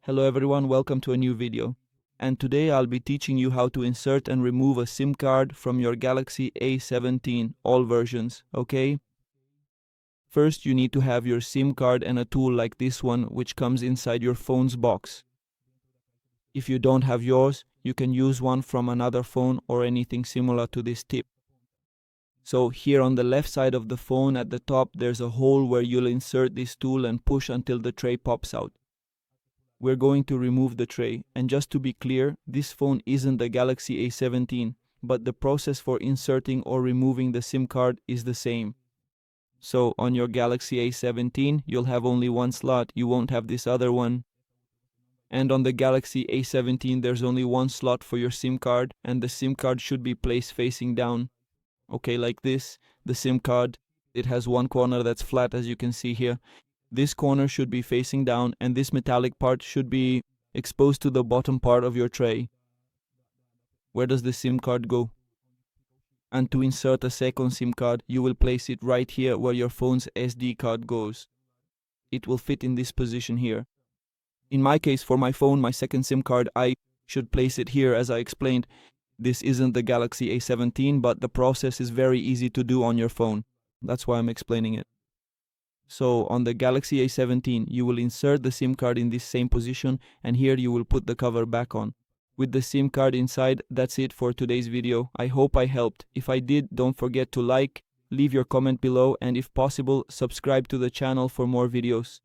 Hello everyone, welcome to a new video. And today I'll be teaching you how to insert and remove a SIM card from your Galaxy A17, all versions, okay? First you need to have your SIM card and a tool like this one which comes inside your phone's box. If you don't have yours, you can use one from another phone or anything similar to this tip. So here on the left side of the phone at the top there's a hole where you'll insert this tool and push until the tray pops out. We're going to remove the tray, and just to be clear, this phone isn't the Galaxy A17, but the process for inserting or removing the SIM card is the same. So on your Galaxy A17, you'll have only one slot, you won't have this other one. And on the Galaxy A17, there's only one slot for your SIM card, and the SIM card should be placed facing down. Okay, like this, the SIM card, it has one corner that's flat as you can see here. This corner should be facing down and this metallic part should be exposed to the bottom part of your tray. Where does the SIM card go? And to insert a second SIM card, you will place it right here where your phone's SD card goes. It will fit in this position here. In my case, for my phone, my second SIM card, I should place it here as I explained. This isn't the Galaxy A17, but the process is very easy to do on your phone. That's why I'm explaining it. So on the Galaxy A17, you will insert the SIM card in this same position, and here you will put the cover back on. With the SIM card inside, that's it for today's video. I hope I helped. If I did, don't forget to like, leave your comment below, and if possible, subscribe to the channel for more videos.